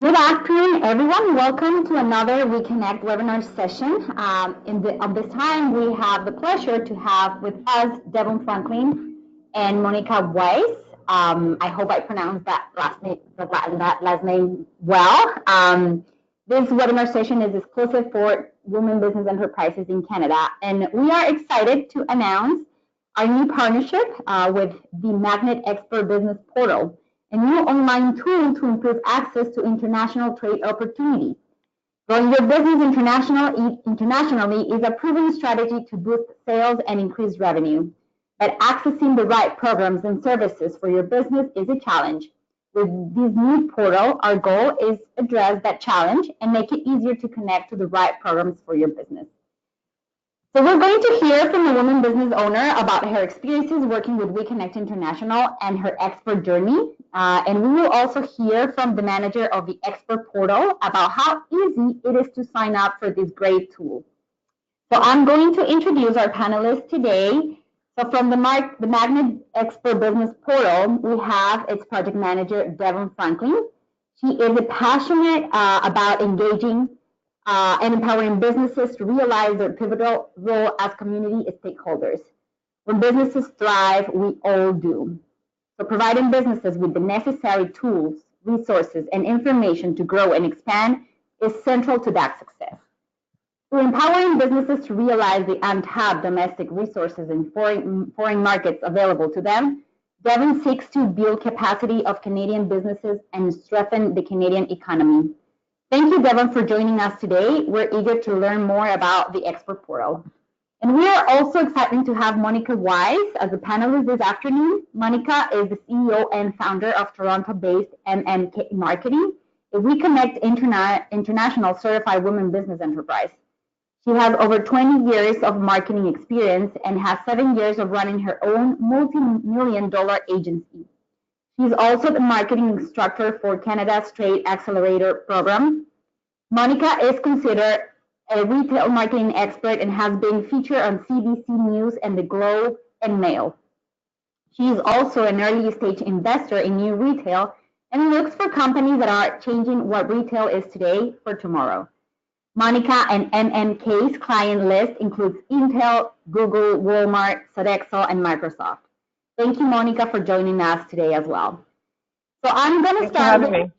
Good afternoon, everyone. Welcome to another WeConnect webinar session. Of this time, we have the pleasure to have with us Devon Franklin and Monica Weiss. I hope I pronounced that last name well. This webinar session is exclusive for women business enterprises in Canada, and we are excited to announce our new partnership with the Magnet Expert Business Portal, a new online tool to improve access to international trade opportunities. Growing your business internationally is a proven strategy to boost sales and increase revenue. But accessing the right programs and services for your business is a challenge. With this new portal, our goal is to address that challenge and make it easier to connect to the right programs for your business. So we're going to hear from a woman business owner about her experiences working with WEConnect International and her expert journey. And we will also hear from the manager of the expert portal about how easy it is to sign up for this great tool. So I'm going to introduce our panelists today. So from the Magnet Expert Business Portal, we have its project manager, Devon Franklin. She is passionate about engaging and empowering businesses to realize their pivotal role as community stakeholders. When businesses thrive, we all do. So providing businesses with the necessary tools, resources, and information to grow and expand is central to that success. Through empowering businesses to realize the untapped domestic resources and foreign markets available to them, Devon seeks to build capacity of Canadian businesses and strengthen the Canadian economy. Thank you, Devon, for joining us today. We're eager to learn more about the Expert Portal. And we are also excited to have Monica Weiss as a panelist this afternoon. Monica is the CEO and founder of Toronto-based MMK Marketing, a WeConnect International certified women business enterprise. She has over 20 years of marketing experience and has 7 years of running her own multi-million-dollar agency. She's also the marketing instructor for Canada's Trade Accelerator program. Monica is considered a retail marketing expert and has been featured on CBC News and The Globe and Mail. She is also an early stage investor in new retail and looks for companies that are changing what retail is today for tomorrow. Monica and MMK's client list includes Intel, Google, Walmart, Sodexo, and Microsoft. Thank you, Monica, for joining us today as well. So I'm going to start with,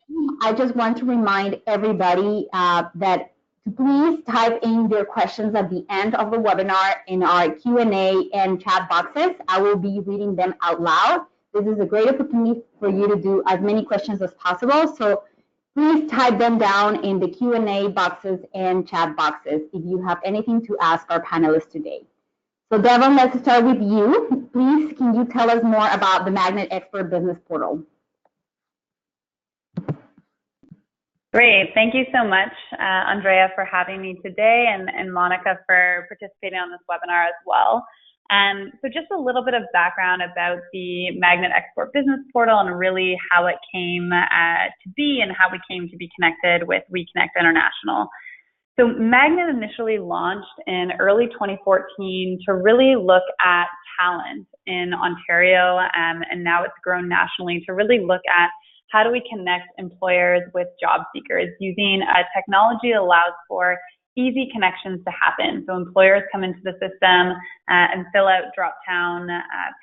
I just want to remind everybody that to please type in their questions at the end of the webinar in our Q&A and chat boxes. I will be reading them out loud. This is a great opportunity for you to do as many questions as possible. So please type them down in the Q&A boxes and chat boxes if you have anything to ask our panelists today. So Devon, let's start with you. Please, can you tell us more about the Magnet Expert Business Portal? Great. Thank you so much, Andrea, for having me today, and Monica for participating on this webinar as well. So just a little bit of background about the Magnet Export Business Portal and really how it came to be and how we came to be connected with WeConnect International. So Magnet initially launched in early 2014 to really look at talent in Ontario, and now it's grown nationally to really look at how do we connect employers with job seekers using a technology that allows for easy connections to happen. So employers come into the system and fill out drop-down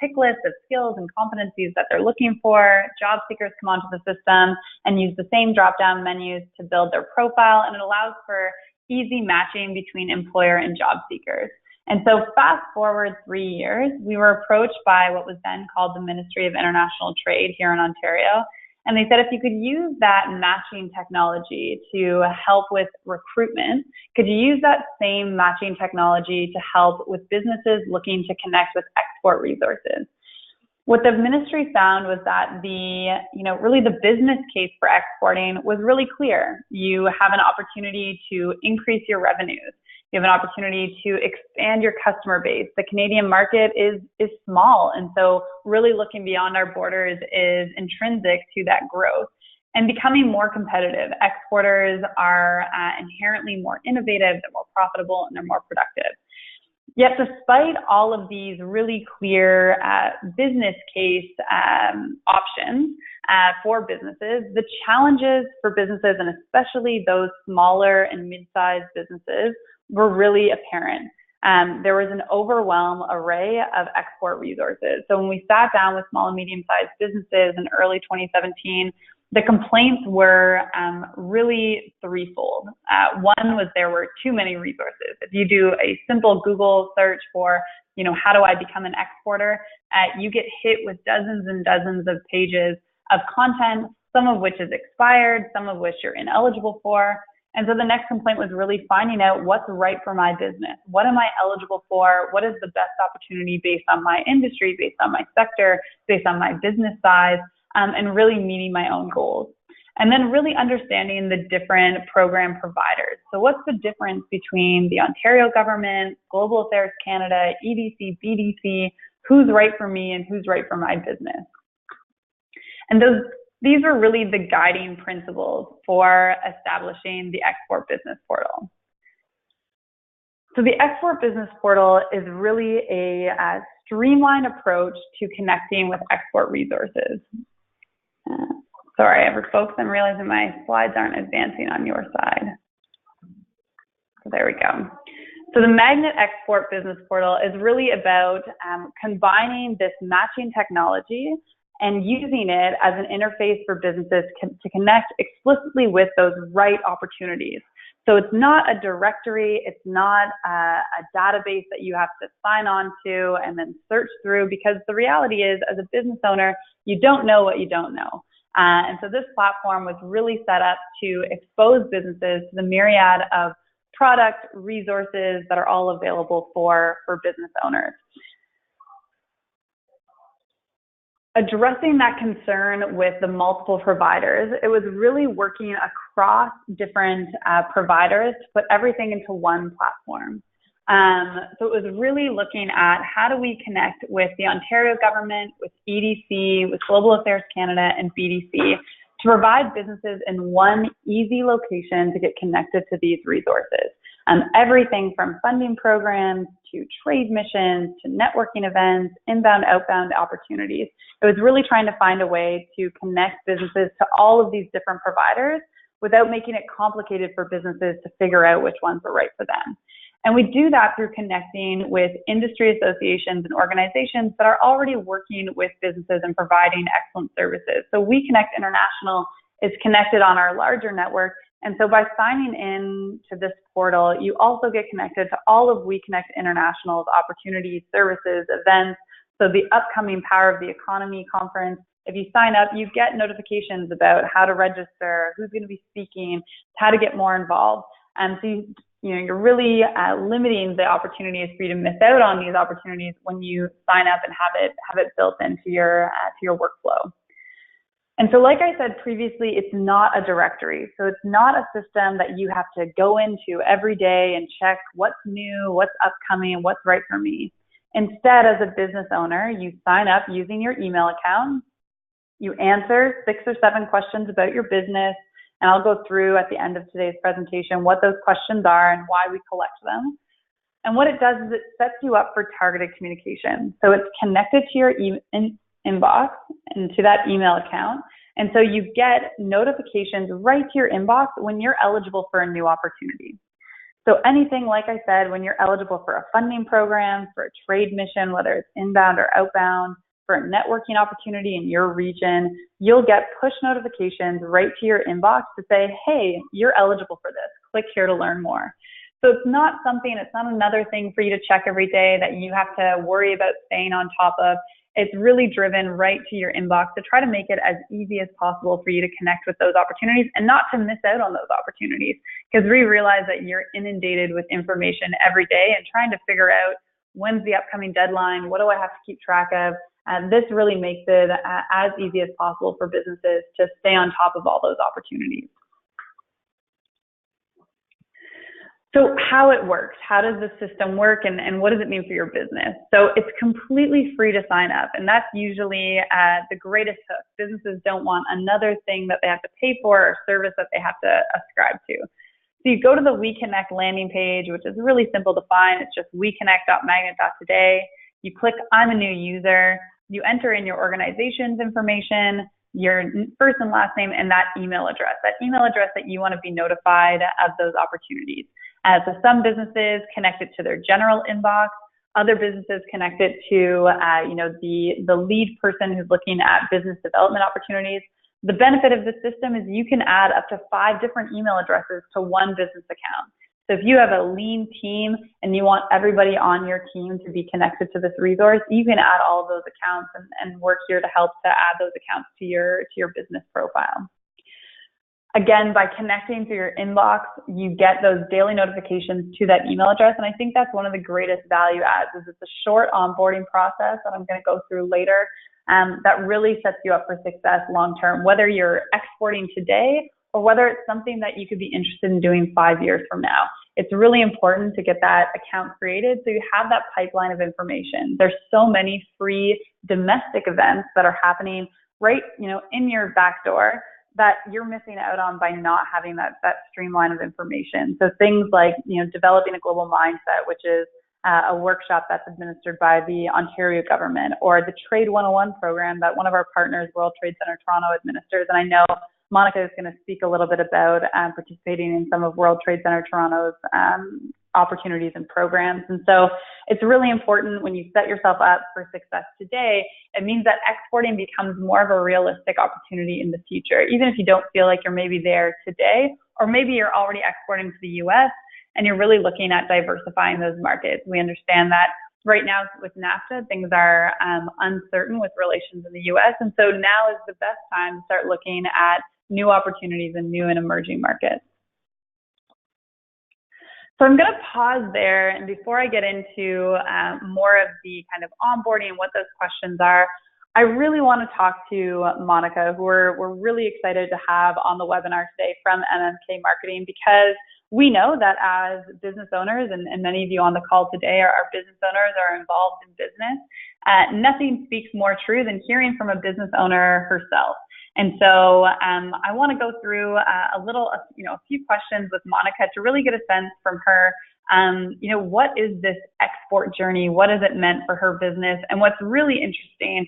pick lists of skills and competencies that they're looking for. Job seekers come onto the system and use the same drop-down menus to build their profile, and it allows for easy matching between employer and job seekers. And so fast forward 3 years, we were approached by what was then called the Ministry of International Trade here in Ontario. And they said, if you could use that matching technology to help with recruitment, could you use that same matching technology to help with businesses looking to connect with export resources? What the ministry found was that really the business case for exporting was really clear. You have an opportunity to increase your revenues. You have an opportunity to expand your customer base. The Canadian market is small, and so really looking beyond our borders is intrinsic to that growth. And becoming more competitive, exporters are inherently more innovative, they're more profitable, and they're more productive. Yet despite all of these really clear business case options, for businesses. The challenges for businesses, and especially those smaller and mid-sized businesses, were really apparent. There was an overwhelming array of export resources. So when we sat down with small and medium-sized businesses in early 2017, the complaints were really threefold. One was there were too many resources. If you do a simple Google search for, how do I become an exporter, you get hit with dozens and dozens of pages of content, some of which is expired, some of which you're ineligible for. And so the next complaint was really finding out what's right for my business. What am I eligible for? What is the best opportunity based on my industry, based on my sector, based on my business size, and really meeting my own goals. And then really understanding the different program providers. So what's the difference between the Ontario government, Global Affairs Canada, EDC, BDC, who's right for me and who's right for my business? And these were really the guiding principles for establishing the Export Business Portal. So the Export Business Portal is really a streamlined approach to connecting with export resources. Sorry, folks, I'm realizing my slides aren't advancing on your side. So there we go. So the Magnet Export Business Portal is really about combining this matching technology and using it as an interface for businesses to connect explicitly with those right opportunities. So it's not a directory, it's not a database that you have to sign on to and then search through, because the reality is, as a business owner, you don't know what you don't know. And so this platform was really set up to expose businesses to the myriad of product resources that are all available for business owners. Addressing that concern with the multiple providers, it was really working across different providers to put everything into one platform. So it was really looking at how do we connect with the Ontario government, with EDC, with Global Affairs Canada, and BDC to provide businesses in one easy location to get connected to these resources. Everything from funding programs to trade missions to networking events, inbound, outbound opportunities. It was really trying to find a way to connect businesses to all of these different providers without making it complicated for businesses to figure out which ones are right for them. And we do that through connecting with industry associations and organizations that are already working with businesses and providing excellent services. So WEConnect International is connected on our larger network. And so by signing in to this portal, you also get connected to all of WEConnect International's opportunities, services, events. So the upcoming Power of the Economy conference, if you sign up, you get notifications about how to register, who's going to be speaking, how to get more involved. And so you're really limiting the opportunities for you to miss out on these opportunities when you sign up and have it built into your workflow. And so like I said previously, it's not a directory. So it's not a system that you have to go into every day and check what's new, what's upcoming, what's right for me. Instead, as a business owner, you sign up using your email account, you answer 6 or 7 questions about your business, and I'll go through at the end of today's presentation what those questions are and why we collect them. And what it does is it sets you up for targeted communication. So it's connected to your inbox and to that email account. And so you get notifications right to your inbox when you're eligible for a new opportunity. So anything, like I said, when you're eligible for a funding program, for a trade mission, whether it's inbound or outbound, for a networking opportunity in your region, you'll get push notifications right to your inbox to say, hey, you're eligible for this. Click here to learn more. So it's not another thing for you to check every day that you have to worry about staying on top of. It's really driven right to your inbox to try to make it as easy as possible for you to connect with those opportunities and not to miss out on those opportunities, because we realize that you're inundated with information every day and trying to figure out when's the upcoming deadline, what do I have to keep track of. And this really makes it as easy as possible for businesses to stay on top of all those opportunities. So how it works, how does the system work, and what does it mean for your business? So it's completely free to sign up, and that's usually the greatest hook. Businesses don't want another thing that they have to pay for or service that they have to ascribe to. So you go to the WeConnect landing page, which is really simple to find. It's just weconnect.magnet.today. You click I'm a new user. You enter in your organization's information. your first and last name, and that email address that you want to be notified of those opportunities. So some businesses connect it to their general inbox. Other businesses connect it to, the lead person who's looking at business development opportunities. The benefit of this system is you can add up to 5 different email addresses to one business account. So if you have a lean team and you want everybody on your team to be connected to this resource, you can add all of those accounts, and we're here to help to add those accounts to your business profile. Again, by connecting to your inbox, you get those daily notifications to that email address. And I think that's one of the greatest value adds is it's a short onboarding process that I'm going to go through later that really sets you up for success long term, whether you're exporting today or whether it's something that you could be interested in doing 5 years from now. It's really important to get that account created so you have that pipeline of information. There's so many free domestic events that are happening right, in your back door that you're missing out on by not having that streamline of information. So things like, developing a global mindset, which is a workshop that's administered by the Ontario government, or the Trade 101 program that one of our partners, World Trade Center Toronto, administers. And I know Monica is going to speak a little bit about participating in some of World Trade Center Toronto's opportunities and programs. And so it's really important when you set yourself up for success today, it means that exporting becomes more of a realistic opportunity in the future, even if you don't feel like you're maybe there today, or maybe you're already exporting to the US and you're really looking at diversifying those markets. We understand that right now with NAFTA, things are uncertain with relations in the US. And so now is the best time to start looking at new opportunities in new and emerging markets. So I'm going to pause there, and before I get into more of the kind of onboarding and what those questions are, I really want to talk to Monica, who we're really excited to have on the webinar today from MMK Marketing, because we know that as business owners, and many of you on the call today are business owners, are involved in business, nothing speaks more true than hearing from a business owner herself. And so I want to go through a few questions with Monica to really get a sense from her, what is this export journey? What has it meant for her business? And what's really interesting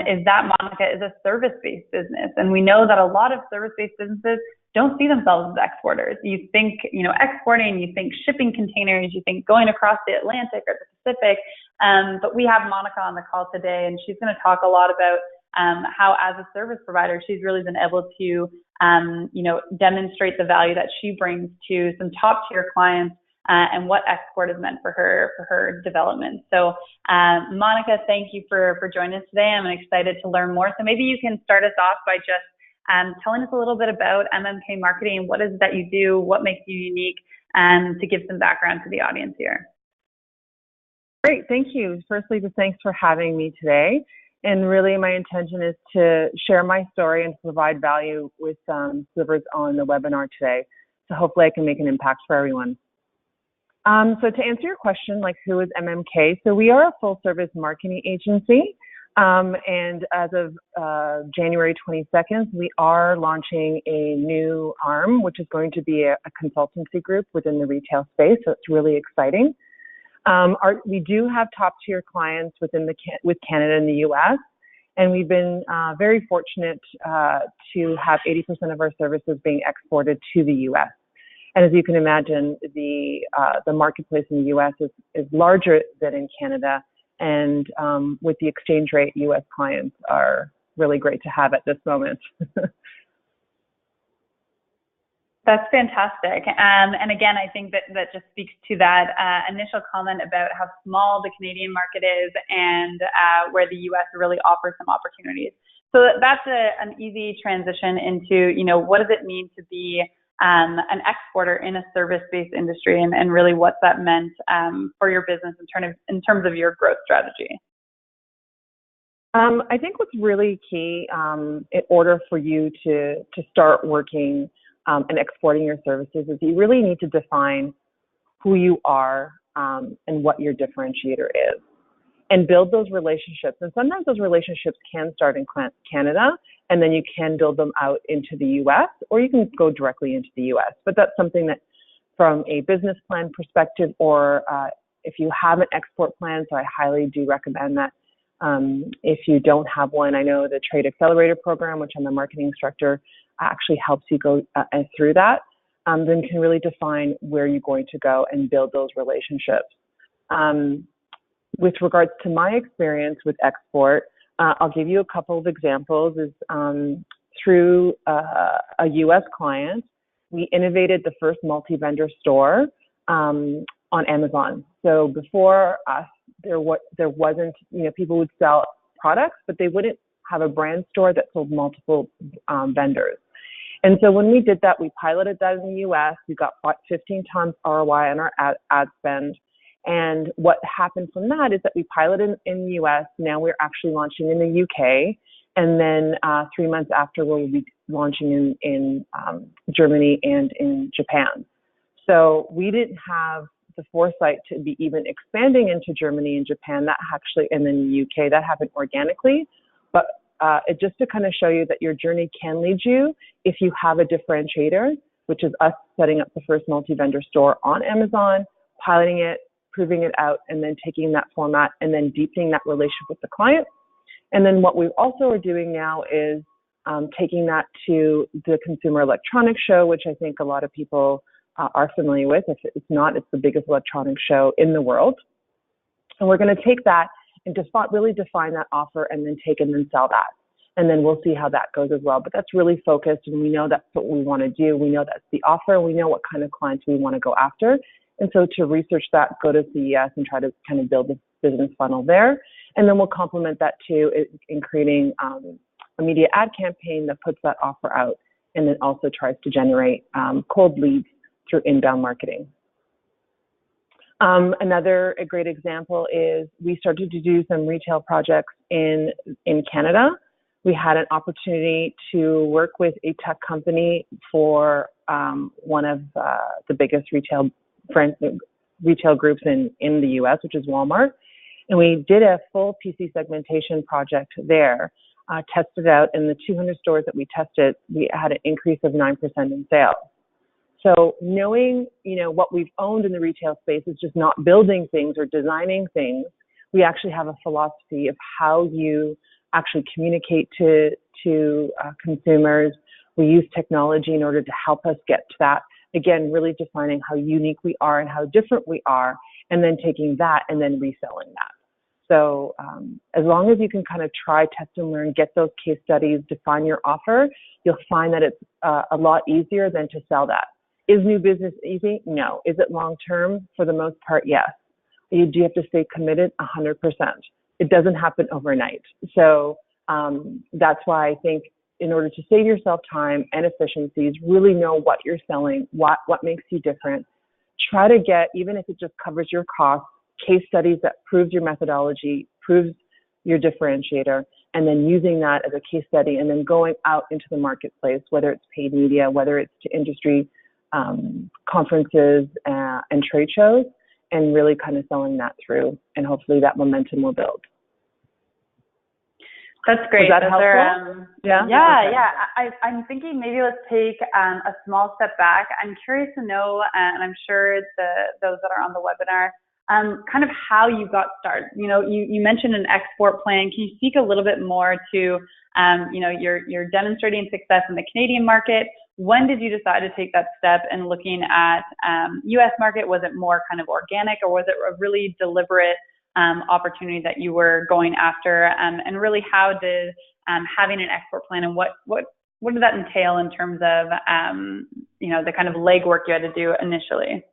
is that Monica is a service-based business. And we know that a lot of service-based businesses don't see themselves as exporters. You think, exporting, you think shipping containers, you think going across the Atlantic or the Pacific. But we have Monica on the call today, and she's going to talk a lot about how as a service provider, she's really been able to, demonstrate the value that she brings to some top tier clients and what export has meant for her development. So Monica, thank you for joining us today. I'm excited to learn more. So maybe you can start us off by just telling us a little bit about MMK Marketing. What is it that you do? What makes you unique? To give some background to the audience here. Great, thank you. Firstly, just thanks for having me today. And really my intention is to share my story and to provide value with whoever's on the webinar today. So hopefully I can make an impact for everyone. So to answer your question, like who is MMK? So we are a full service marketing agency. And as of January 22nd, we are launching a new arm, which is going to be a consultancy group within the retail space. So it's really exciting. We do have top tier clients with Canada and the US, and we've been very fortunate to have 80% of our services being exported to the US. And as you can imagine, the marketplace in the US is larger than in Canada, and with the exchange rate, US clients are really great to have at this moment. That's fantastic. And again, I think that just speaks to that initial comment about how small the Canadian market is and where the US really offers some opportunities. So that's an easy transition into, what does it mean to be an exporter in a service-based industry, and really what's that meant for your business in terms of your growth strategy? I think what's really key in order for you to start working and exporting your services is you really need to define who you are and what your differentiator is, and build those relationships. And sometimes those relationships can start in Canada, and then you can build them out into the US, or you can go directly into the US. But that's something that from a business plan perspective, or if you have an export plan, so I highly do recommend that If you don't have one, I know the Trade Accelerator program, which I'm a marketing instructor, actually helps you go through that. Then can really define where you're going to go and build those relationships. With regards to my experience with export, I'll give you a couple of examples. Through a U.S. client, we innovated the first multi-vendor store on Amazon. So before us, there wasn't, people would sell products, but they wouldn't have a brand store that sold multiple vendors. And so when we did that, we piloted that in the U.S. We got 15 times ROI on our ad spend. And what happened from that is that we piloted in the U.S. Now we're actually launching in the U.K. And then 3 months after, we'll be launching in Germany and in Japan. So we didn't have the foresight to be even expanding into Germany and Japan. That actually, and then the UK, that happened organically. But it just to kind of show you that your journey can lead you if you have a differentiator, which is us setting up the first multi-vendor store on Amazon, piloting it, proving it out, and then taking that format and then deepening that relationship with the client. And then what we also are doing now is taking that to the Consumer Electronics Show, which I think a lot of people are familiar with. If it's not, it's the biggest electronics show in the world. And we're going to take that and really define that offer and then take and then sell that. And then we'll see how that goes as well. But that's really focused, and we know that's what we want to do. We know that's the offer, and we know what kind of clients we want to go after. And so to research that, go to CES and try to kind of build this business funnel there. And then we'll complement that too in creating a media ad campaign that puts that offer out and then also tries to generate cold leads through inbound marketing. Another great example is we started to do some retail projects in Canada. We had an opportunity to work with a tech company for one of the biggest retail groups in the US, which is Walmart. And we did a full PC segmentation project there, tested out. In the 200 stores that we tested, we had an increase of 9% in sales. So knowing, what we've owned in the retail space is just not building things or designing things. We actually have a philosophy of how you actually communicate to consumers. We use technology in order to help us get to that. Again, really defining how unique we are and how different we are, and then taking that and then reselling that. So as long as you can kind of try, test, and learn, get those case studies, define your offer, you'll find that it's a lot easier than to sell that. Is new business easy? No. Is it long-term? For the most part, yes. You do have to stay committed 100%. It doesn't happen overnight. So that's why I think in order to save yourself time and efficiencies, really know what you're selling, what makes you different. Try to get, even if it just covers your costs, case studies that proves your methodology, proves your differentiator, and then using that as a case study and then going out into the marketplace, whether it's paid media, whether it's to industry conferences and trade shows, and really kind of selling that through, and hopefully that momentum will build. That's great. Was that helpful? I'm thinking maybe let's take a small step back. I'm curious to know, and I'm sure those that are on the webinar, kind of how you got started. You mentioned an export plan. Can you speak a little bit more to, you're demonstrating success in the Canadian market. When did you decide to take that step and looking at U.S. market? Was it more kind of organic, or was it a really deliberate opportunity that you were going after? And really, how did having an export plan and what did that entail in terms of the kind of legwork you had to do initially?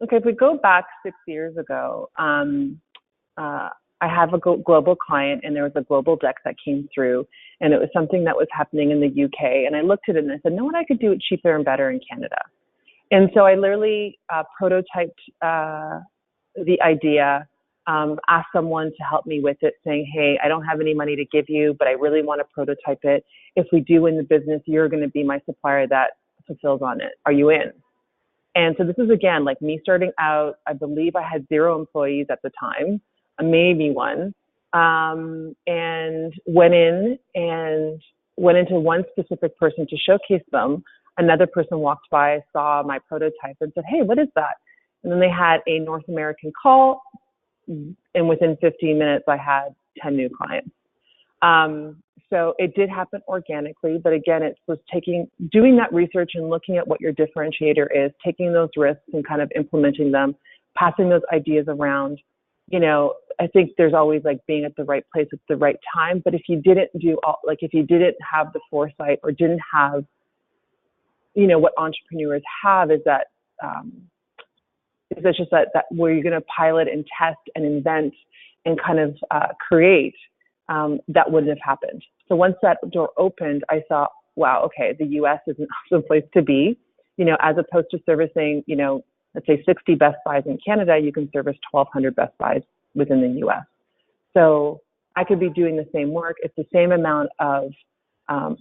Okay, if we go back 6 years ago, I have a global client, and there was a global deck that came through, and it was something that was happening in the UK. And I looked at it and I said, no, what I could do it cheaper and better in Canada. And so I literally prototyped the idea, asked someone to help me with it, saying, hey, I don't have any money to give you, but I really want to prototype it. If we do win the business, you're going to be my supplier that fulfills on it. Are you in? And so this is, again, like me starting out. I believe I had 0 employees at the time, maybe 1, and went into one specific person to showcase them. Another person walked by, saw my prototype, and said, hey, what is that? And then they had a North American call, and within 15 minutes, I had 10 new clients. So it did happen organically, but again, it was doing that research and looking at what your differentiator is, taking those risks and kind of implementing them, passing those ideas around. I think there's always like being at the right place at the right time. But if you didn't if you didn't have the foresight or didn't have, what entrepreneurs have is that, it's just that where you're going to pilot and test and invent and kind of create, that wouldn't have happened. So once that door opened, I thought, wow, okay, the U.S. is an awesome place to be. As opposed to servicing, let's say 60 Best Buys in Canada, you can service 1,200 Best Buys within the U.S. So I could be doing the same work. It's the same amount of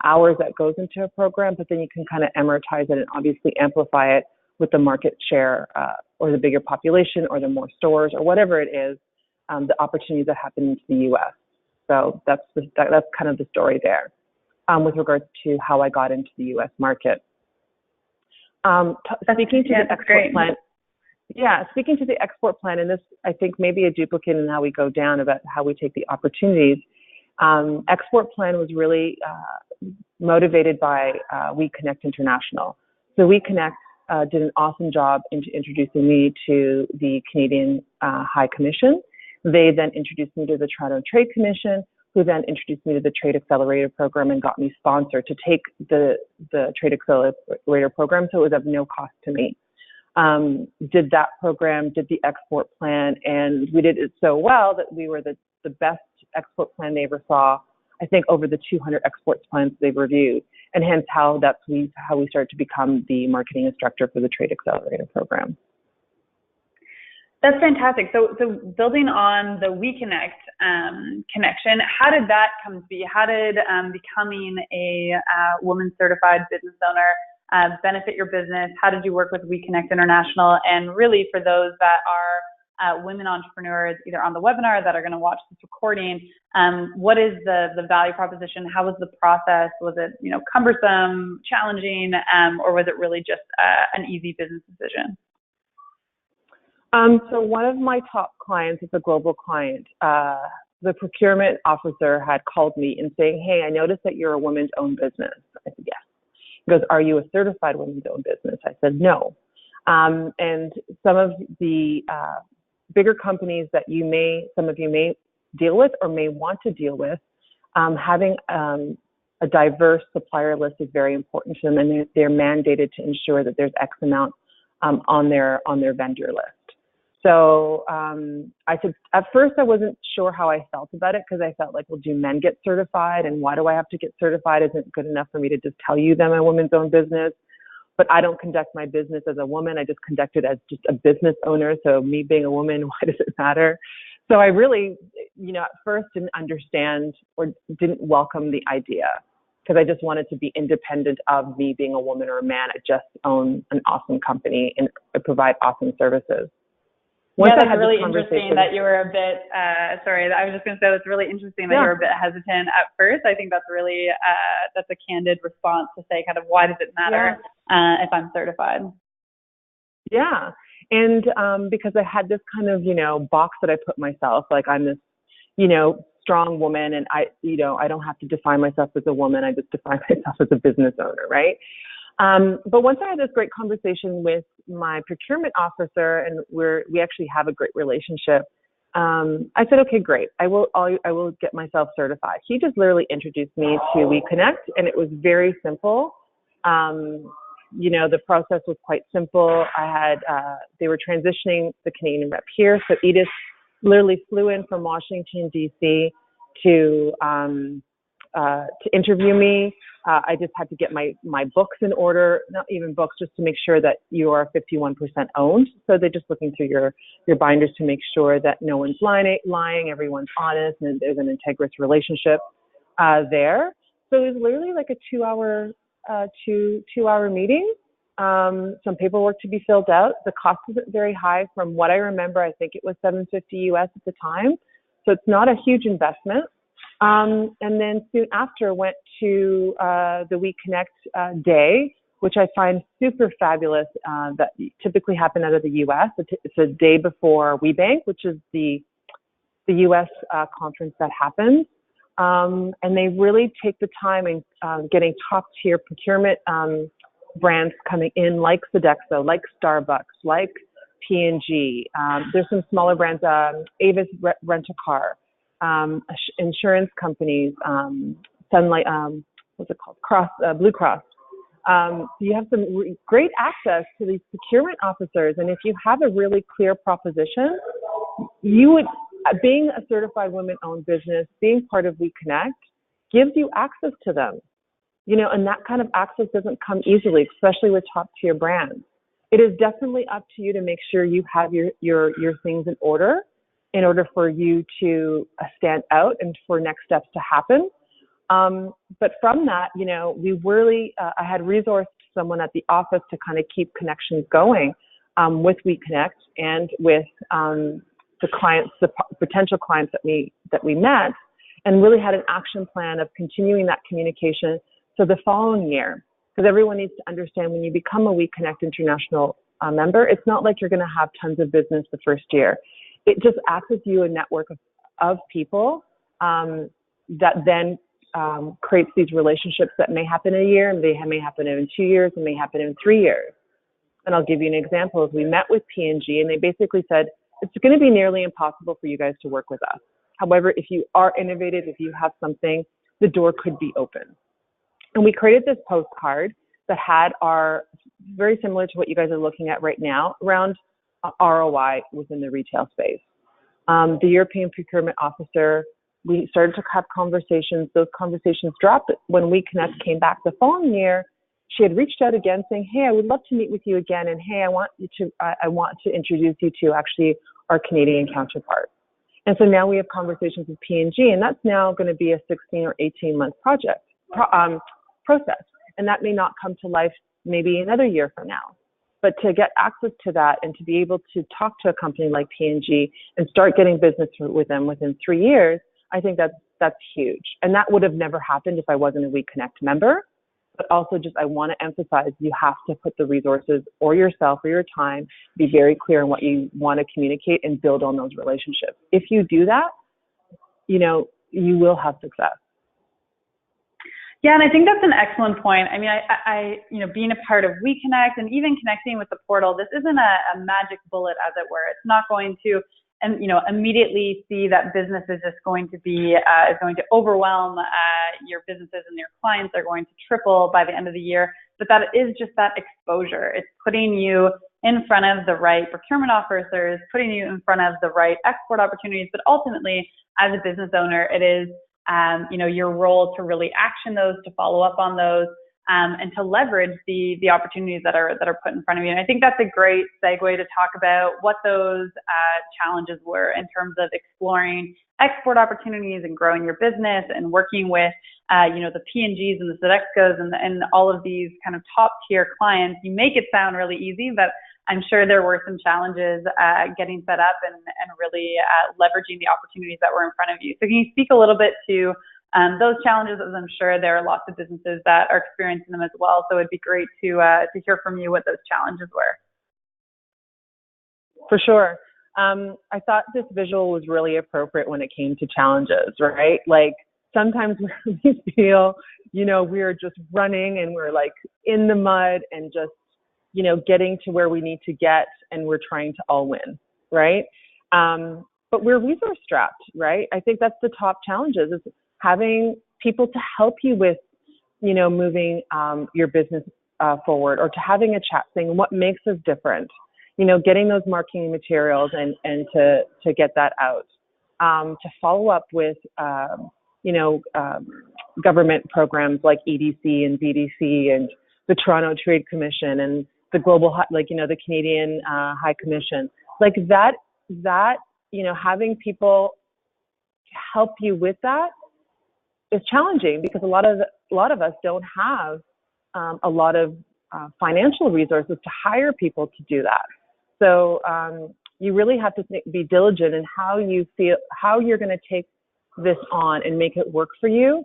hours that goes into a program, but then you can kind of amortize it and obviously amplify it with the market share or the bigger population or the more stores or whatever it is, the opportunities that happen into the U.S. So that's kind of the story there with regards to how I got into the U.S. market. Speaking to the export plan. Yeah, speaking to the export plan, and this I think maybe a duplicate in how we go down about how we take the opportunities. Export plan was really motivated by WEConnect International. So WEConnect did an awesome job in introducing me to the Canadian High Commission. They then introduced me to the Toronto Trade Commission, who then introduced me to the Trade Accelerator Program and got me sponsored to take the Trade Accelerator Program, so it was of no cost to me. Did that program, did the export plan, and we did it so well that we were the best export plan they ever saw, I think over the 200 export plans they've reviewed, and hence how we started to become the marketing instructor for the Trade Accelerator Program. That's fantastic. So building on the WEConnect connection, how did that come to be? How did becoming a woman certified business owner benefit your business? How did you work with WEConnect International? And really for those that are women entrepreneurs, either on the webinar that are going to watch this recording, what is the value proposition? How was the process? Was it cumbersome, challenging, or was it really just an easy business decision? So one of my top clients is a global client. The procurement officer had called me and saying, hey, I noticed that you're a women's owned business. I said, yes. He goes, are you a certified women's owned business? I said, no. And some of the bigger companies that some of you may deal with or may want to deal with, having a diverse supplier list is very important to them, and they're mandated to ensure that there's X amount on their vendor list. So I said, at first I wasn't sure how I felt about it, because I felt like, well, do men get certified? And why do I have to get certified? Isn't it good enough for me to just tell you that I'm a woman's owned business? But I don't conduct my business as a woman. I just conduct it as just a business owner. So me being a woman, why does it matter? So I really, at first didn't understand or didn't welcome the idea, because I just wanted to be independent of me being a woman or a man. I just own an awesome company and I provide awesome services. Once that's really interesting that you were a bit, sorry, I was just going to say that's really interesting that you were a bit hesitant at first. I think that's really, that's a candid response to say kind of, why does it matter if I'm certified? Yeah. And because I had this kind of, box that I put myself, like I'm this, strong woman, and I don't have to define myself as a woman. I just define myself as a business owner, right? But once I had this great conversation with my procurement officer, and we actually have a great relationship, I said, okay, great. I will get myself certified. He just literally introduced me to WeConnect, and it was very simple. The process was quite simple. They were transitioning the Canadian rep here. So Edith literally flew in from Washington, D.C. to interview me. I just had to get my books in order, not even books, just to make sure that you are 51% owned. So they're just looking through your binders to make sure that no one's lying, everyone's honest, and there's an integrous relationship there. So it was literally like a two-hour meeting. Some paperwork to be filled out. The cost isn't very high. From what I remember, I think it was $750 US at the time. So it's not a huge investment. And then soon after went to the WeConnect Day, which I find super fabulous, that typically happen out of the US. It's a day before WeBank, which is the the U.S. Conference that happens. And they really take the time in getting top-tier procurement brands coming in, like Sodexo, like Starbucks, like P&G. There's some smaller brands, Avis Rent-A-Car, insurance companies, Sunlight, what's it called? Blue Cross. So you have some great access to these procurement officers, and if you have a really clear proposition, you would, being a certified women-owned business, being part of WeConnect, gives you access to them. And that kind of access doesn't come easily, especially with top-tier brands. It is definitely up to you to make sure you have your things in order for you to stand out and for next steps to happen. But from that, we really, I had resourced someone at the office to kind of keep connections going with WeConnect and with the clients, the potential clients that we met, and really had an action plan of continuing that communication so the following year. Because everyone needs to understand, when you become a WeConnect International member, it's not like you're going to have tons of business the first year. It just acts as you a network of people that then creates these relationships that may happen in a year, and they may happen in 2 years, and may happen in 3 years. And I'll give you an example. We met with P&G, and they basically said, it's going to be nearly impossible for you guys to work with us. However, if you are innovative, if you have something, the door could be open. And we created this postcard that had our, very similar to what you guys are looking at right now, around ROI within the retail space. The European Procurement Officer, we started to have conversations. Those conversations dropped when WeConnect came back the following year. She had reached out again saying, hey, I would love to meet with you again. And hey, I want to introduce you to actually our Canadian counterpart. And so now we have conversations with P&G, and that's now going to be a 16 or 18-month process. And that may not come to life maybe another year from now. But to get access to that and to be able to talk to a company like P&G and start getting business with them within 3 years, I think that's huge. And that would have never happened if I wasn't a WeConnect member. But also just, I want to emphasize, you have to put the resources or yourself or your time, be very clear on what you want to communicate and build on those relationships. If you do that, you will have success. Yeah, and I think that's an excellent point. I mean, I being a part of WeConnect and even connecting with the portal, this isn't a magic bullet, as it were. It's not going to, immediately see that business is just going to be, is going to overwhelm your businesses, and your clients are going to triple by the end of the year. But that is just that exposure. It's putting you in front of the right procurement officers, putting you in front of the right export opportunities. But ultimately, as a business owner, it is your role to really action those, to follow up on those, and to leverage the opportunities that are put in front of you. And I think that's a great segue to talk about what those challenges were in terms of exploring export opportunities and growing your business and working with the P&Gs and the Sodexos and all of these kind of top tier clients. You make it sound really easy, but I'm sure there were some challenges getting set up and really leveraging the opportunities that were in front of you. So can you speak a little bit to those challenges, as I'm sure there are lots of businesses that are experiencing them as well. So it'd be great to hear from you what those challenges were. For sure. I thought this visual was really appropriate when it came to challenges, right? Like sometimes we feel, we're just running and we're like in the mud and just, getting to where we need to get, and we're trying to all win, right? But we're resource strapped, right? I think that's the top challenges, is having people to help you with, moving your business forward, or to having a chat saying what makes us different, getting those marketing materials and to get that out, to follow up with, government programs like EDC and BDC and the Toronto Trade Commission and the global, the Canadian High Commission, like that, having people help you with that is challenging, because a lot of us don't have a lot of financial resources to hire people to do that. So you really have to be diligent in how you're going to take this on and make it work for you,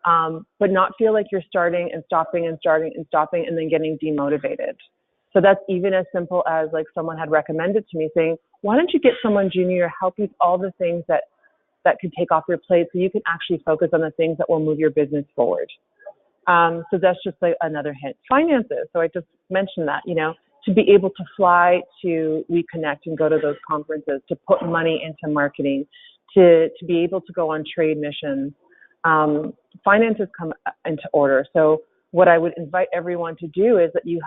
but not feel like you're starting and stopping and starting and stopping and then getting demotivated. So that's even as simple as, like, someone had recommended to me saying, why don't you get someone junior to help you with all the things that that could take off your plate so you can actually focus on the things that will move your business forward. So that's just like another hint. Finances. So I just mentioned that, to be able to fly to WeConnect and go to those conferences, to put money into marketing, to be able to go on trade missions. Finances come into order. So what I would invite everyone to do is that you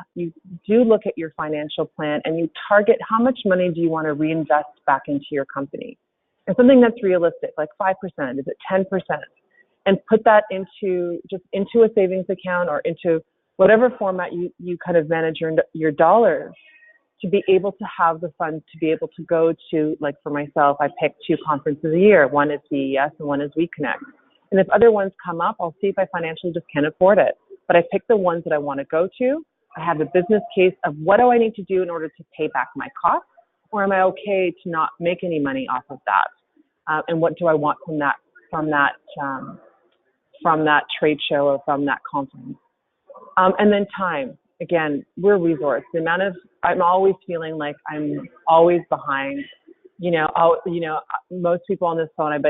do look at your financial plan and you target how much money do you want to reinvest back into your company. And something that's realistic, like 5%, is it 10%? And put that into a savings account or into whatever format you kind of manage your dollars, to be able to have the funds to be able to go to, like for myself, I pick 2 conferences a year. One is CES and one is WeConnect. And if other ones come up, I'll see if I financially just can't afford it. But I pick the ones that I want to go to. I have a business case of what do I need to do in order to pay back my costs, or am I okay to not make any money off of that? And what do I want from that trade show or from that conference? And then time. Again, we're a resource. I'm always feeling like I'm always behind. Most people on this phone,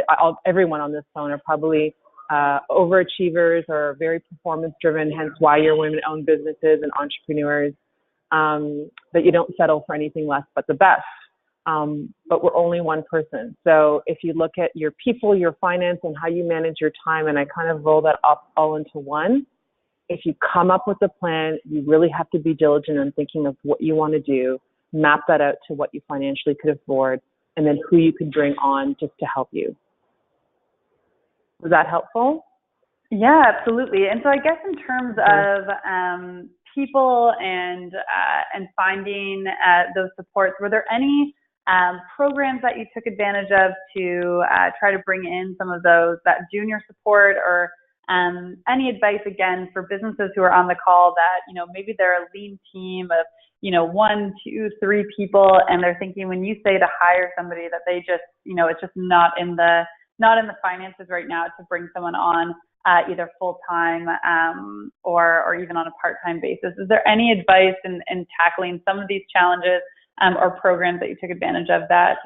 everyone on this phone are probably overachievers or very performance driven, hence why you're women-owned businesses and entrepreneurs, that you don't settle for anything less but the best. But we're only one person. So if you look at your people, your finance, and how you manage your time, and I kind of roll that up all into one, if you come up with a plan, you really have to be diligent in thinking of what you want to do, map that out to what you financially could afford, and then who you could bring on just to help you. Was that helpful? Yeah, absolutely. And so I guess in terms of people and finding those supports, were there any programs that you took advantage of to try to bring in some of that junior support, or any advice again for businesses who are on the call that, maybe they're a lean team of, 1, 2, 3 people, and they're thinking when you say to hire somebody that they just, it's just not in the finances right now to bring someone on either full-time or even on a part-time basis. Is there any advice in tackling some of these challenges or programs that you took advantage of that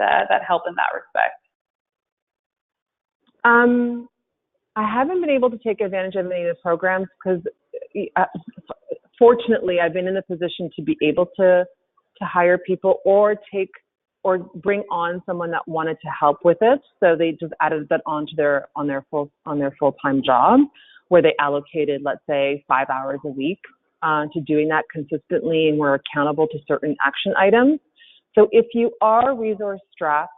help in that respect? I haven't been able to take advantage of any of the programs because fortunately I've been in the position to be able to hire people or bring on someone that wanted to help with it. So they just added that on their full-time job, where they allocated, let's say, 5 hours a week to doing that consistently, and we're accountable to certain action items. So if you are resource strapped,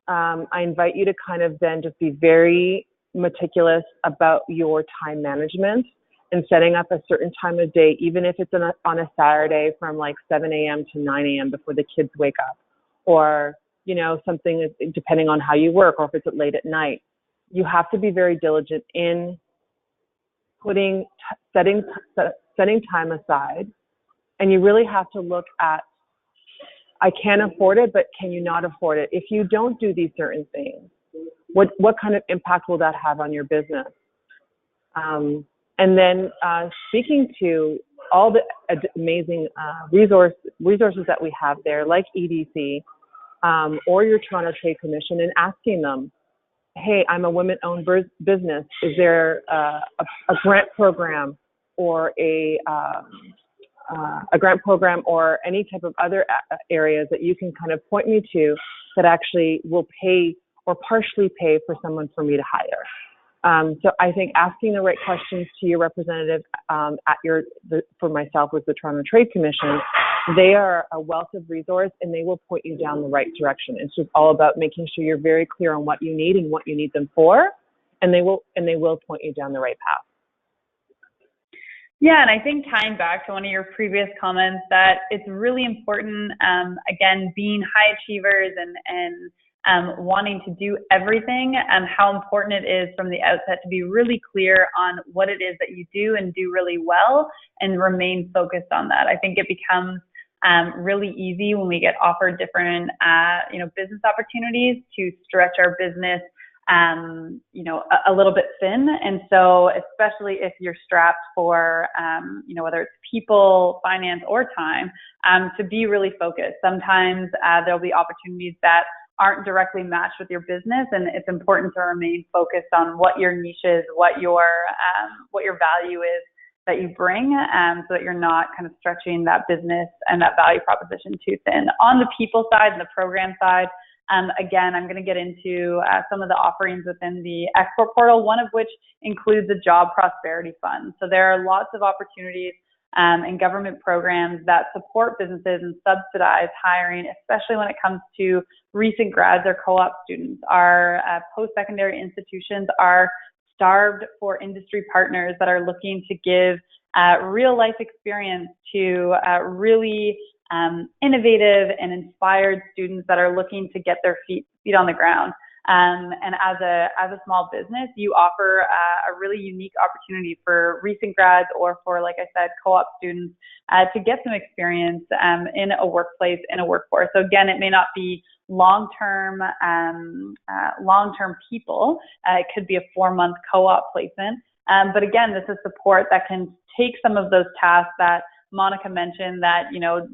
I invite you to kind of then just be very meticulous about your time management and setting up a certain time of day, even if it's on a Saturday from like 7 a.m. to 9 a.m. before the kids wake up, or, something depending on how you work, or if it's late at night. You have to be very diligent in setting time aside, and you really have to look at, I can afford it, but can you not afford it? If you don't do these certain things, what kind of impact will that have on your business? And then speaking to all the amazing resources that we have there, like EDC or your Toronto Trade Commission, and asking them, hey, I'm a women-owned business. Is there a grant program or a grant program or any type of other areas that you can kind of point me to that actually will pay or partially pay for someone for me to hire? So I think asking the right questions to your representative for myself with the Toronto Trade Commission, they are a wealth of resource and they will point you down the right direction. It's just all about making sure you're very clear on what you need and what you need them for, and they will point you down the right path. Yeah, and I think tying back to one of your previous comments that it's really important, again, being high achievers and wanting to do everything, and how important it is from the outset to be really clear on what it is that you do and do really well and remain focused on that. I think it becomes really easy when we get offered different business opportunities to stretch our business a little bit thin. And so especially if you're strapped for, whether it's people, finance, or time, to be really focused. Sometimes there'll be opportunities that aren't directly matched with your business, and it's important to remain focused on what your niche is, what your value is that you bring, so that you're not kind of stretching that business and that value proposition too thin. On the people side and the program side, again, I'm going to get into some of the offerings within the export portal, one of which includes a job prosperity fund. So there are lots of opportunities and government programs that support businesses and subsidize hiring, especially when it comes to recent grads or co-op students. Our post-secondary institutions are starved for industry partners that are looking to give real life experience to really innovative and inspired students that are looking to get their feet on the ground. And as a small business, you offer a really unique opportunity for recent grads or for, like I said, co-op students to get some experience in a workplace, in a workforce. So again, it may not be long-term people. It could be a 4-month co-op placement. But again, this is support that can take some of those tasks that Monica mentioned, that, you know,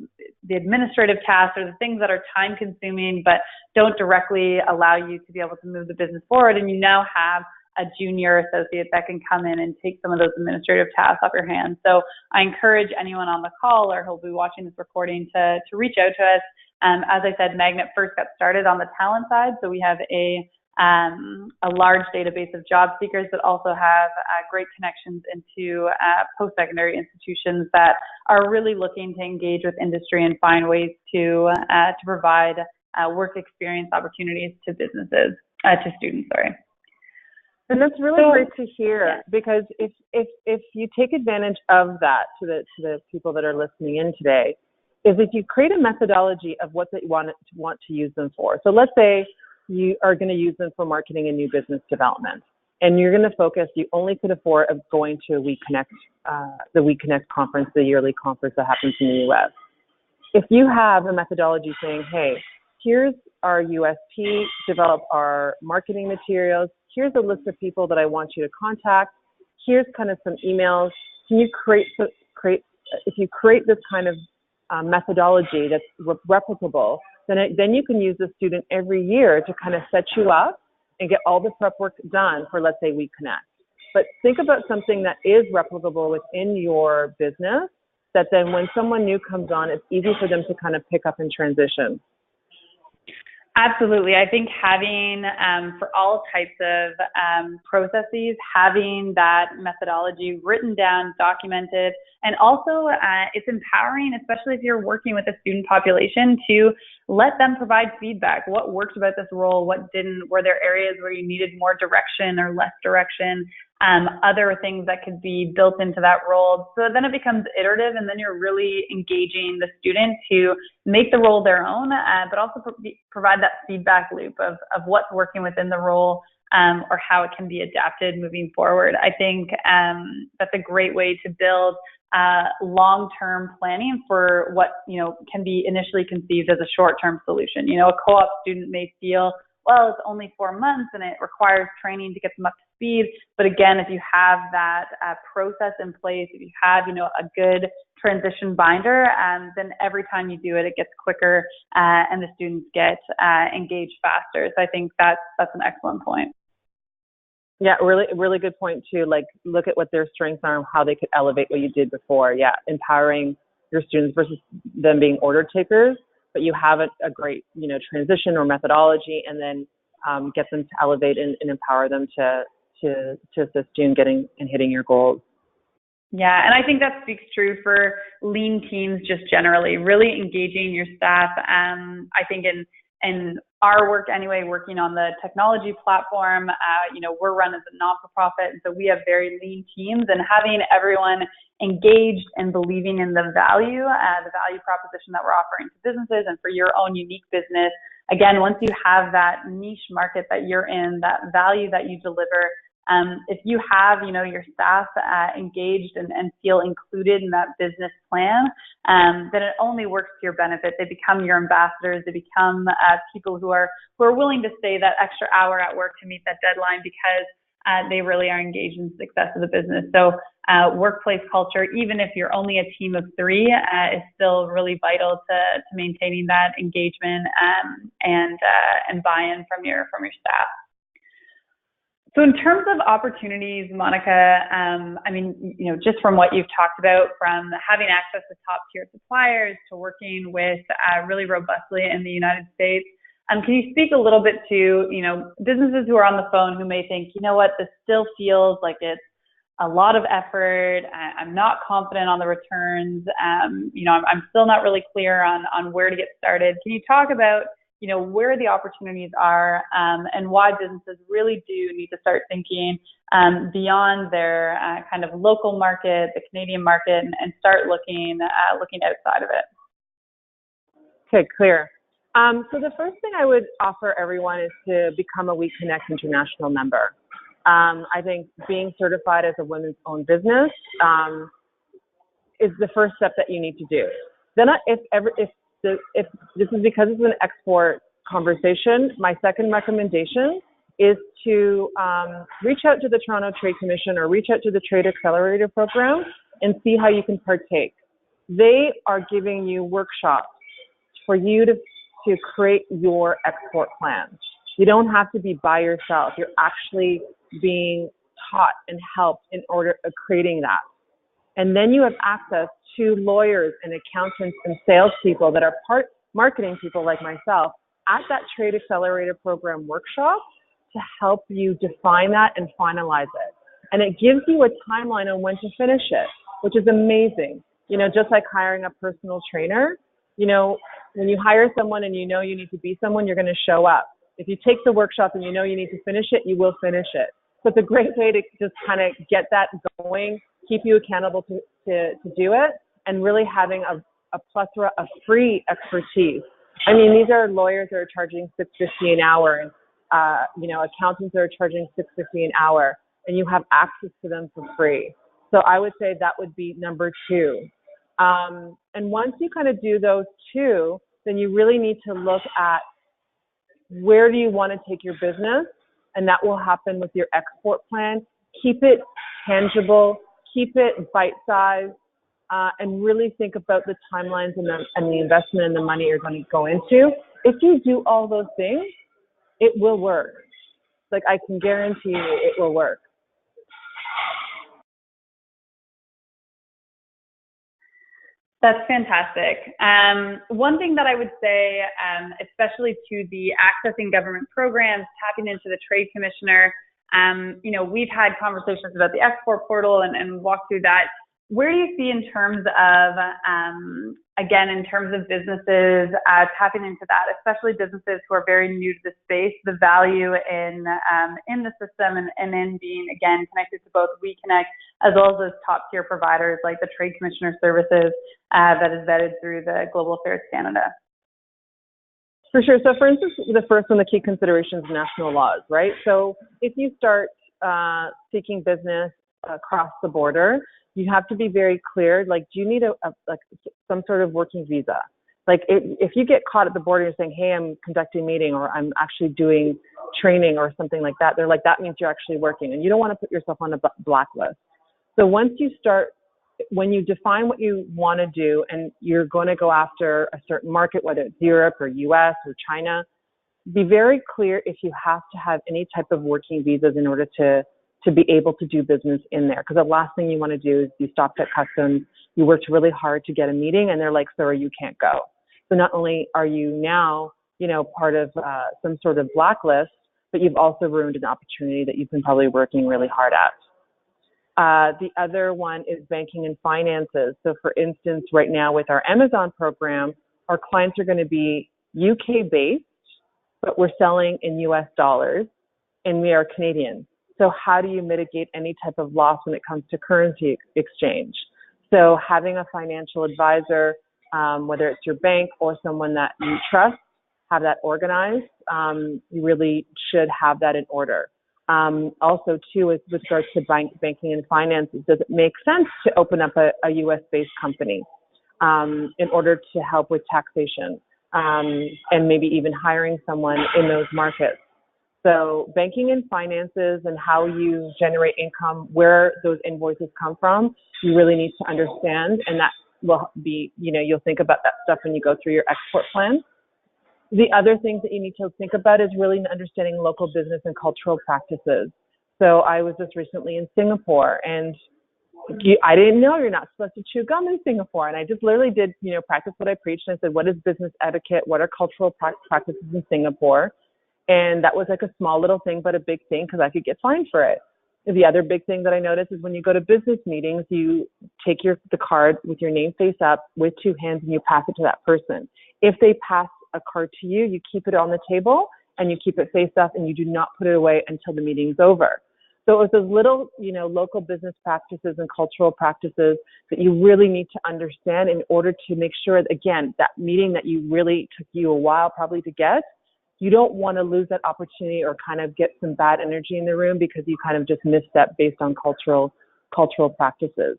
the administrative tasks or the things that are time consuming but don't directly allow you to be able to move the business forward, and you now have a junior associate that can come in and take some of those administrative tasks off your hands. So I encourage anyone on the call or who'll be watching this recording to reach out to us. As I said, Magnet first got started on the talent side, so we have a large database of job seekers, but also have great connections into post-secondary institutions that are really looking to engage with industry and find ways to provide work experience opportunities to businesses, to students, sorry. And that's really great to hear, because if you take advantage of that, to the people that are listening in today, is if you create a methodology of what they want to use them for. So let's say you are going to use them for marketing and new business development, and you're going to focus, you only could afford of going to the WEConnect conference, the yearly conference that happens in the US. If you have a methodology saying, hey, here's our USP, develop our marketing materials, here's a list of people that I want you to contact, here's kind of some emails, can you if you create this kind of methodology that's replicable, then you can use the student every year to kind of set you up and get all the prep work done for, let's say, WeConnect. But think about something that is replicable within your business, that then when someone new comes on, it's easy for them to kind of pick up and transition. Absolutely. I think having, for all types of processes, having that methodology written down, documented, and also it's empowering, especially if you're working with a student population, to let them provide feedback. What worked about this role? What didn't? Were there areas where you needed more direction or less direction? Other things that could be built into that role. So then it becomes iterative, and then you're really engaging the student to make the role their own, but also provide that feedback loop of what's working within the role, or how it can be adapted moving forward. I think that's a great way to build long-term planning for what, can be initially conceived as a short-term solution. A co-op student may feel, well, it's only 4 months and it requires training to get them up to speed. But again, if you have that process in place, if you have, a good transition binder, then every time you do it, it gets quicker and the students get engaged faster. So I think that's an excellent point. Yeah, really good point too. Like, look at what their strengths are and how they could elevate what you did before. Yeah, empowering your students versus them being order takers, but you have a great, transition or methodology, and then get them to elevate and empower them to assist you in getting and hitting your goals. Yeah, and I think that speaks true for lean teams just generally, really engaging your staff. I think in our work anyway, working on the technology platform, we're run as a not-for-profit, and so we have very lean teams, and having everyone engaged and believing in the value proposition that we're offering to businesses and for your own unique business. Again, once you have that niche market that you're in, that value that you deliver, if you have, your staff engaged and feel included in that business plan, then it only works to your benefit. They become your ambassadors. They become people who are willing to stay that extra hour at work to meet that deadline because they really are engaged in the success of the business. So workplace culture, even if you're only a team of 3, is still really vital to maintaining that engagement and buy-in from your staff. So in terms of opportunities, Monica, I mean, just from what you've talked about, from having access to top-tier suppliers to working with really robustly in the United States, can you speak a little bit to, businesses who are on the phone who may think, this still feels like it's a lot of effort. I'm not confident on the returns. I'm still not really clear on where to get started. Can you talk about, where the opportunities are and why businesses really do need to start thinking beyond their kind of local market, the Canadian market, and start looking outside of it? Okay, clear. So the first thing I would offer everyone is to become a WEConnect International member. I think being certified as a women's-owned business is the first step that you need to do. Then, if this is because it's an export conversation, my second recommendation is to reach out to the Toronto Trade Commission or reach out to the Trade Accelerator Program and see how you can partake. They are giving you workshops for you to create your export plan. You don't have to be by yourself. You're actually being taught and helped in order of creating that. And then you have access to lawyers and accountants and salespeople that are marketing people like myself at that Trade Accelerator Program workshop to help you define that and finalize it. And it gives you a timeline on when to finish it, which is amazing. Just like hiring a personal trainer, when you hire someone and you need to be someone, you're going to show up. If you take the workshop and you need to finish it, you will finish it. So it's a great way to just kind of get that going, keep you accountable to do it, and really having a plethora of free expertise. I mean, these are lawyers that are charging $6.50 an hour, and accountants that are charging $6.50 an hour, and you have access to them for free. So I would say that would be number 2. And once you kind of do those 2, then you really need to look at where do you want to take your business, and that will happen with your export plan. Keep it tangible, keep it bite-sized, and really think about the timelines and the investment and the money you're going to go into. If you do all those things, it will work. Like, I can guarantee you it will work. That's fantastic. One thing that I would say, especially to the accessing government programs, tapping into the Trade Commissioner, we've had conversations about the export portal and walked through that. Where do you see in terms of, again, in terms of businesses tapping into that, especially businesses who are very new to the space, the value in the system and in being, again, connected to both WEConnect as well as those top tier providers like the Trade Commissioner Services that is vetted through the Global Affairs Canada? For sure. So for instance, the first one, the key considerations, national laws, right? So if you start seeking business across the border, you have to be very clear. Like, do you need some sort of working visa? Like, if you get caught at the border and saying, hey, I'm conducting a meeting or I'm actually doing training or something like that, they're like, that means you're actually working, and you don't want to put yourself on a blacklist. So once you start, when you define what you want to do and you're going to go after a certain market, whether it's Europe or US or China, be very clear if you have to have any type of working visas in order to be able to do business in there. Because the last thing you want to do is be stopped at customs. You worked really hard to get a meeting and they're like, sorry, you can't go. So not only are you now, part of some sort of blacklist, but you've also ruined an opportunity that you've been probably working really hard at. The other one is banking and finances. So for instance, right now with our Amazon program, our clients are going to be UK based, but we're selling in US dollars and we are Canadian. So how do you mitigate any type of loss when it comes to currency exchange? So having a financial advisor, whether it's your bank or someone that you trust, have that organized. You really should have that in order. Also, too, with regards to banking and finances, does it make sense to open up a U.S.-based company in order to help with taxation and maybe even hiring someone in those markets? So banking and finances and how you generate income, where those invoices come from, you really need to understand. And that will be, you'll think about that stuff when you go through your export plan. The other things that you need to think about is really understanding local business and cultural practices. So I was just recently in Singapore, and I didn't know you're not supposed to chew gum in Singapore. And I just literally did, practice what I preached. And I said, what is business etiquette? What are cultural practices in Singapore? And that was like a small little thing, but a big thing because I could get fined for it. The other big thing that I noticed is when you go to business meetings, you take the card with your name face up with two hands and you pass it to that person. If they pass a card to you, you keep it on the table and you keep it face up and you do not put it away until the meeting's over. So it was those little, local business practices and cultural practices that you really need to understand in order to make sure that, again, that meeting that you really took you a while probably to get, you don't want to lose that opportunity or kind of get some bad energy in the room because you kind of just misstep based on cultural practices.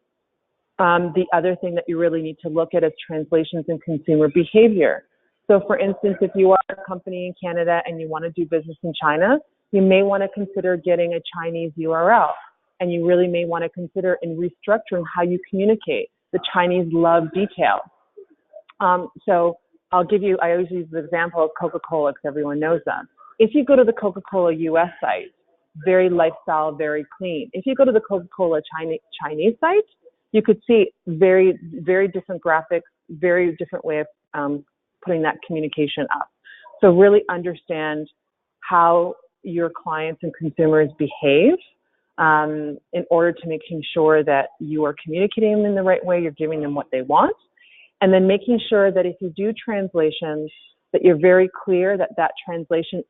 The other thing that you really need to look at is translations in consumer behavior. So for instance, if you are a company in Canada and you want to do business in China, you may want to consider getting a Chinese URL, and you really may want to consider in restructuring how you communicate. The Chinese love detail. So I always use the example of Coca-Cola because everyone knows them. If you go to the Coca-Cola US site, very lifestyle, very clean. If you go to the Coca-Cola Chinese site, you could see very, very different graphics, very different way of putting that communication up. So really understand how your clients and consumers behave in order to making sure that you are communicating them in the right way, you're giving them what they want, and then making sure that if you do translations, that you're very clear that that translation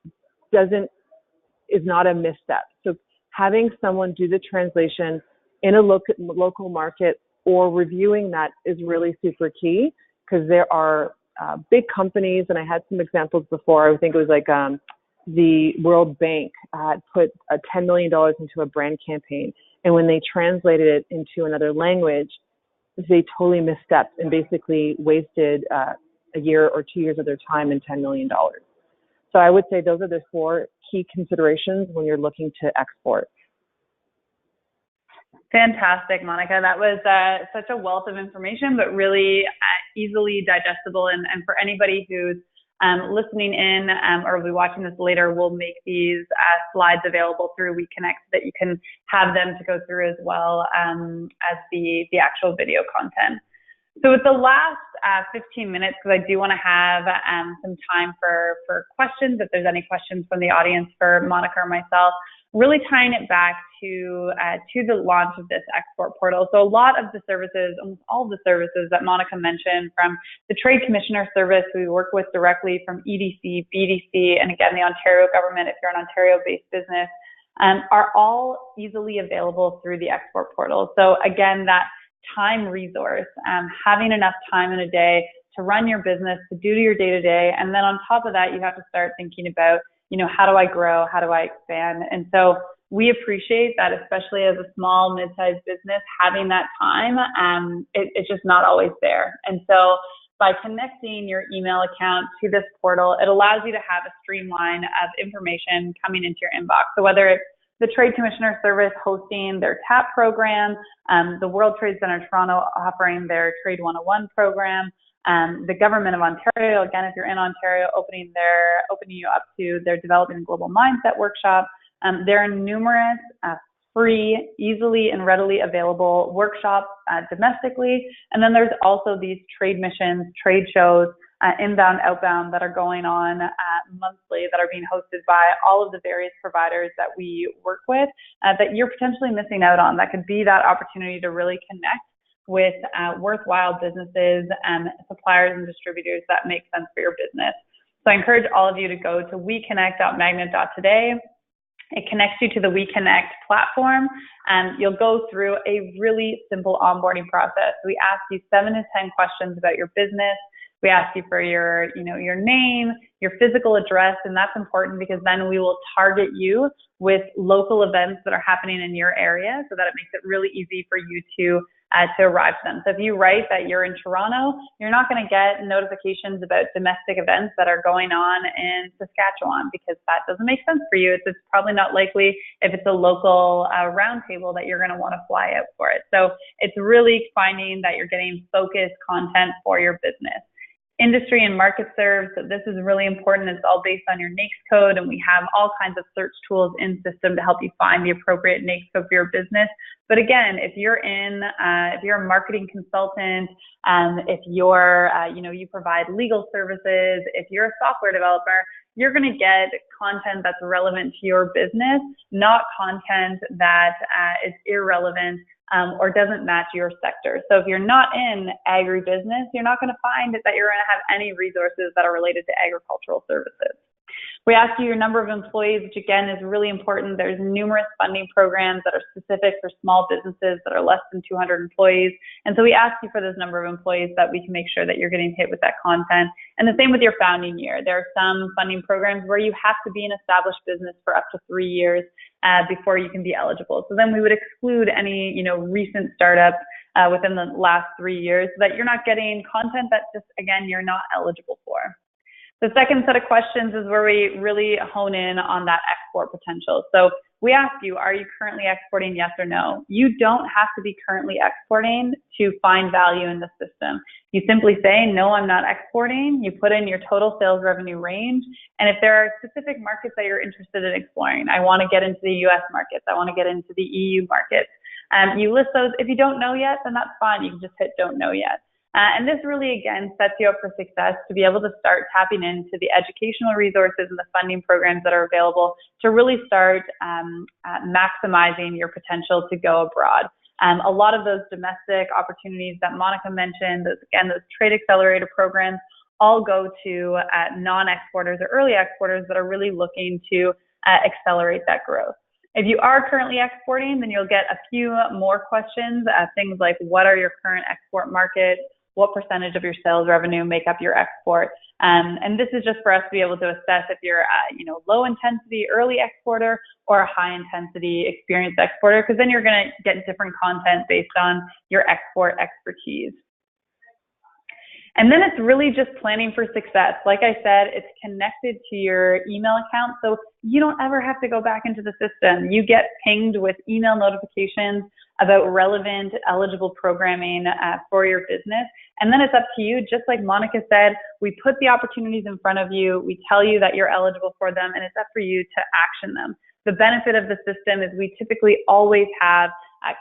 is not a misstep. So having someone do the translation in a local market or reviewing that is really super key, because there are big companies, and I had some examples before. I think it was like the World Bank put $10 million into a brand campaign, and when they translated it into another language, they totally misstepped and basically wasted a year or 2 years of their time and $10 million. So I would say those are the 4 key considerations when you're looking to export. Fantastic, Monica. That was such a wealth of information, but really easily digestible. And for anybody who's listening in or will be watching this later, we'll make these slides available through WeConnect so that you can have them to go through as well as the actual video content. So with the last 15 minutes, because I do want to have some time for questions, if there's any questions from the audience for Monica or myself, really tying it back to the launch of this export portal. So a lot of the services, almost all of the services that Monica mentioned, from the Trade Commissioner service we work with directly, from EDC, BDC, and again, the Ontario government, if you're an Ontario-based business, are all easily available through the export portal. So again, that time resource, having enough time in a day to run your business, to do your day-to-day, and then on top of that, you have to start thinking about, how do I grow? How do I expand? And so we appreciate that, especially as a small, mid-sized business, having that time, it's just not always there. And so by connecting your email account to this portal, it allows you to have a streamline of information coming into your inbox. So whether it's the Trade Commissioner Service hosting their TAP program, the World Trade Center Toronto offering their Trade 101 program, the Government of Ontario, again, if you're in Ontario, opening you up to their Developing a Global Mindset workshop. There are numerous free, easily and readily available workshops domestically. And then there's also these trade missions, trade shows, inbound, outbound, that are going on monthly, that are being hosted by all of the various providers that we work with, that you're potentially missing out on. That could be that opportunity to really connect with worthwhile businesses and suppliers and distributors that make sense for your business. So I encourage all of you to go to weconnect.magnet.today. It connects you to the WeConnect platform, and you'll go through a really simple onboarding process. We ask you 7 to 10 questions about your business. We ask you for your name, your physical address, and that's important because then we will target you with local events that are happening in your area, so that it makes it really easy for you to to arrive to them. So if you write that you're in Toronto, you're not going to get notifications about domestic events that are going on in Saskatchewan, because that doesn't make sense for you. It's probably not likely, if it's a local roundtable, that you're going to want to fly out for it. So it's really finding that you're getting focused content for your business. Industry and market serves, so this is really important. It's all based on your NAICS code, and we have all kinds of search tools in system to help you find the appropriate NAICS code for your business. But again, if you're a marketing consultant, if you're, you provide legal services, if you're a software developer, you're going to get content that's relevant to your business, not content that is irrelevant or doesn't match your sector. So if you're not in agribusiness, you're not going to find that you're going to have any resources that are related to agricultural services. We ask you your number of employees, which again is really important. There's numerous funding programs that are specific for small businesses that are less than 200 employees. And so we ask you for this number of employees so that we can make sure that you're getting hit with that content. And the same with your founding year. There are some funding programs where you have to be an established business for up to 3 years before you can be eligible. So then we would exclude any, recent startups within the last 3 years, so that you're not getting content that just, again, you're not eligible for. The second set of questions is where we really hone in on that export potential. So we ask you, are you currently exporting, yes or no? You don't have to be currently exporting to find value in the system. You simply say, no, I'm not exporting. You put in your total sales revenue range. And if there are specific markets that you're interested in exploring, I want to get into the US markets, I want to get into the EU markets, you list those. If you don't know yet, then that's fine. You can just hit don't know yet. And this really, again, sets you up for success to be able to start tapping into the educational resources and the funding programs that are available to really start maximizing your potential to go abroad. A lot of those domestic opportunities that Monica mentioned, those trade accelerator programs, all go to non-exporters or early exporters that are really looking to accelerate that growth. If you are currently exporting, then you'll get a few more questions, things like what are your current export markets? What percentage of your sales revenue make up your export? And this is just for us to be able to assess if you're a low intensity early exporter or a high intensity experienced exporter, because then you're going to get different content based on your export expertise. And then it's really just planning for success. Like I said, it's connected to your email account, so you don't ever have to go back into the system. You get pinged with email notifications about relevant, eligible programming for your business. And then it's up to you. Just like Monica said, we put the opportunities in front of you, we tell you that you're eligible for them, and it's up for you to action them. The benefit of the system is we typically always have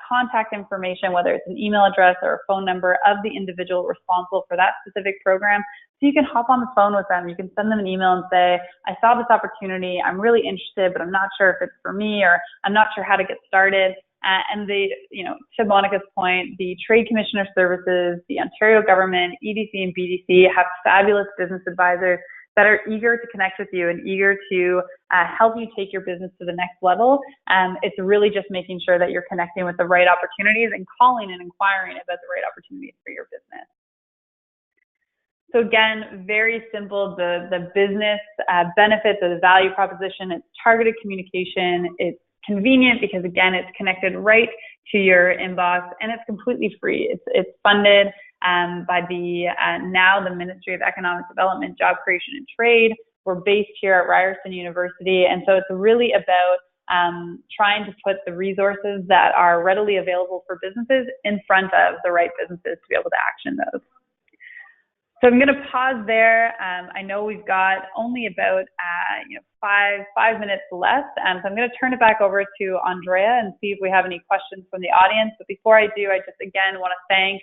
contact information, whether it's an email address or a phone number of the individual responsible for that specific program. So you can hop on the phone with them. You can send them an email and say, I saw this opportunity. I'm really interested, but I'm not sure if it's for me, or I'm not sure how to get started. And to Monica's point, the Trade Commissioner Services, the Ontario government, EDC and BDC have fabulous business advisors that are eager to connect with you and eager to help you take your business to the next level. It's really just making sure that you're connecting with the right opportunities and calling and inquiring about the right opportunities for your business. So again, very simple, the business benefits of the value proposition. It's targeted communication. It's convenient because, again, it's connected right to your inbox, and it's completely free. It's funded by now the Ministry of Economic Development, Job Creation and Trade. We're based here at Ryerson University, and so it's really about trying to put the resources that are readily available for businesses in front of the right businesses to be able to action those. So I'm going to pause there. I know we've got only about 5 minutes left, so I'm going to turn it back over to Andrea and see if we have any questions from the audience. But before I do, I just again want to thank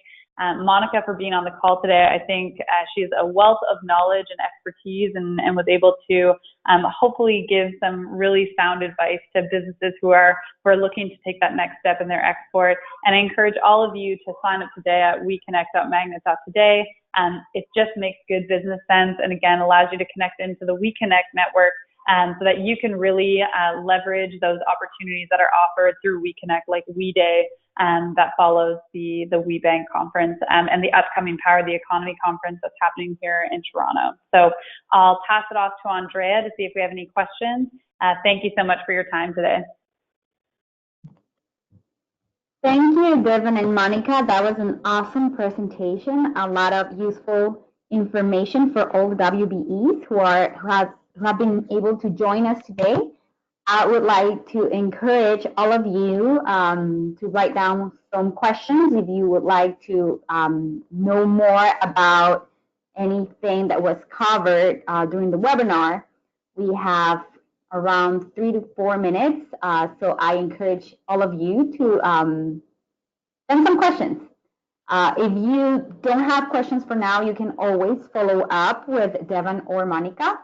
Monica for being on the call today. I think she's a wealth of knowledge and expertise, and was able to hopefully give some really sound advice to businesses who are looking to take that next step in their export. And I encourage all of you to sign up today at WEConnect.magnet.today. It just makes good business sense, and again allows you to connect into the WEConnect network, so that you can really leverage those opportunities that are offered through WEConnect, like WeDay, that follows the WeBank conference, and the upcoming Power the Economy conference that's happening here in Toronto. So I'll pass it off to Andrea to see if we have any questions. Thank you so much for your time today. Thank you, Devin and Monica. That was an awesome presentation. A lot of useful information for all the WBEs who have been able to join us today. I would like to encourage all of you to write down some questions if you would like to know more about anything that was covered during the webinar. We have around 3 to 4 minutes, so I encourage all of you to send some questions. If you don't have questions for now, you can always follow up with Devin or Monica.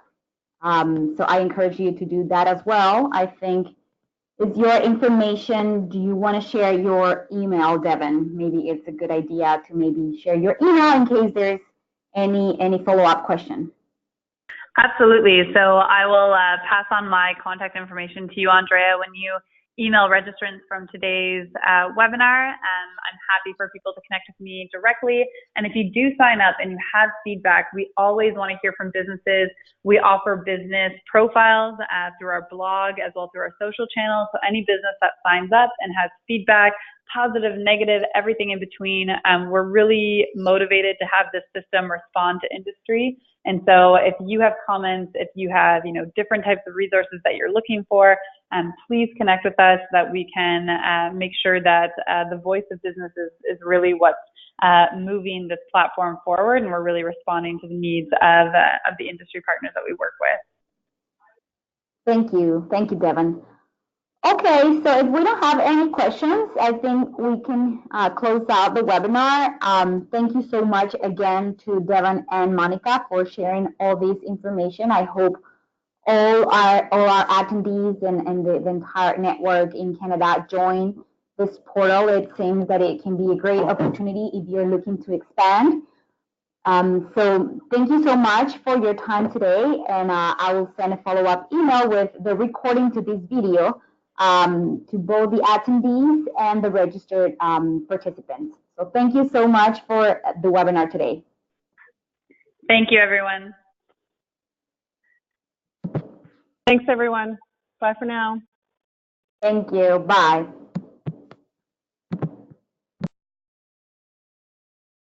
So I encourage you to do that as well. I think it's your information. Do you want to share your email, Devin? Maybe it's a good idea to maybe share your email in case there's any follow-up question. Absolutely. So I will pass on my contact information to you, Andrea, when you email registrants from today's webinar. I'm happy for people to connect with me directly. And if you do sign up and you have feedback, we always want to hear from businesses. We offer business profiles through our blog as well through our social channels. So any business that signs up and has feedback, positive, negative, everything in between, we're really motivated to have this system respond to industry. And so if you have comments, if you have, different types of resources that you're looking for, please connect with us so that we can make sure that the voice of business is really what's moving this platform forward, and we're really responding to the needs of the industry partners that we work with. Thank you. Thank you, Devin. Okay, so if we don't have any questions, I think we can close out the webinar. Thank you so much again to Devin and Monica for sharing all this information. I hope all our attendees and the entire network in Canada join this portal. It seems that it can be a great opportunity if you're looking to expand. So thank you so much for your time today, and I will send a follow-up email with the recording to this video to both the attendees and the registered participants. So thank you so much for the webinar today. Thank you, everyone. Thanks, everyone. Bye for now. Thank you. Bye.